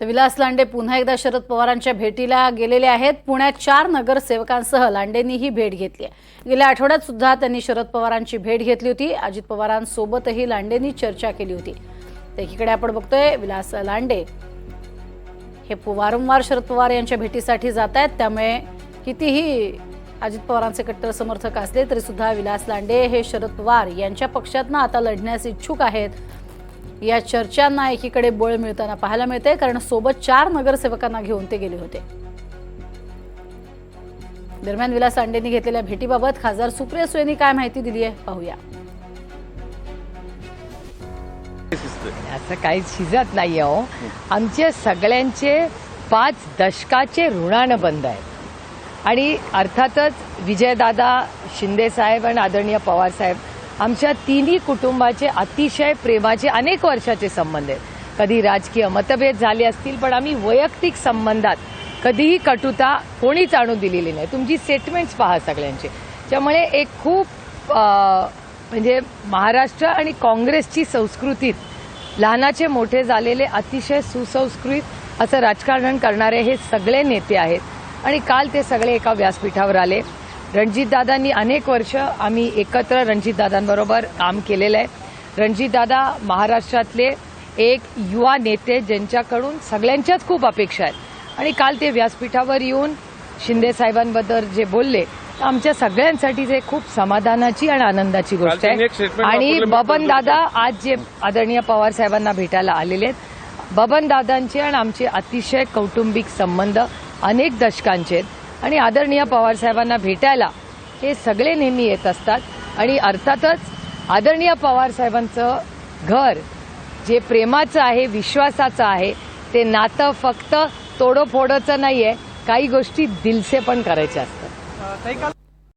तर विलास लांडे पुन्हा एकदा शरद पवारांच्या भेटीला गेलेले आहेत। पुण्यात 4 नगरसेवकांसह लांडेंनी ही भेट घेतली आहे। गेल्या आठवड्यात सुद्धा त्यांनी शरद पवारांची भेट घेतली होती। अजित पवारांसोबतही लांडेंनी चर्चा केली होती। तर एकीकडे आपण बघतोय विलास लांडे हे वारंवार शरद पवार यांच्या भेटीसाठी जात आहेत। त्यामुळे कितीही अजित पवारांचे कट्टर समर्थक असले तरी सुद्धा विलास लांडे हे शरद पवार यांच्या पक्षातनं आता लढण्यास इच्छुक आहेत। या चर्चांना एकीकडे बळ मिळताना पाहायला मिळते, कारण सोबत 4 नगरसेवकांना घेऊन ते गेले होते। दरम्यान विलास लांडेंनी घेतलेल्या भेटीबाबत खासदार सुप्रिया सुळेंनी काय माहिती दिली आहे पाहूया। असं काही शिजत नाहीये हो। आमचे सगळ्यांचे 5 दशकाचे ऋणानं बंद आहे आणि अर्थातच विजयदादा शिंदे साहेब आणि आदरणीय पवार साहेब आमच्या तिन्ही कुटुंबाचे अतिशय प्रेमाचे अनेक वर्षाचे संबंध आहेत। कधी राजकीय मतभेद झाले असतील, पण आम्ही वैयक्तिक संबंधात कधीही कटुता कोणीच आणू दिलेली नाही। तुमची स्टेटमेंट्स पहा सगळ्यांचे। त्यामुळे एक खूप म्हणजे महाराष्ट्र आणि काँग्रेसची संस्कृतीत लहानाचे मोठे झालेले अतिशय सुसंस्कृत असं राजकारण करणारे हे सगळे नेते आहेत आणि काल ते सगळे एका व्यासपीठावर आले। रणजितदादांनी अनेक वर्ष आम्ही एकत्र रणजितदादांबरोबर काम केलेलं आहे। रणजितदादा महाराष्ट्रातले एक युवा नेते ज्यांच्याकडून सगळ्यांच्याच खूप अपेक्षा आहेत आणि काल ते व्यासपीठावर येऊन शिंदे साहेबांबद्दल जे बोलले आमच्या सगळ्यांसाठी ते खूप समाधानाची आणि आनंदाची गोष्ट आहे। आणि बबनदादा आज जे आदरणीय पवार साहेबांना भेटायला आलेले आहेत, बबनदादांचे आणि आमचे अतिशय कौटुंबिक संबंध अनेक दशकांचे आहेत आणि आदरणीय पवार साहेबांना भेटायला हे सगळे नेहमी येत असतात। आणि अर्थातच आदरणीय पवार साहेबांचं घर जे प्रेमाचं आहे, विश्वासाचं आहे, ते नातं फक्त तोडोफोडोचं नाहीये, काही गोष्टी दिलसे पण करायच्या असतात।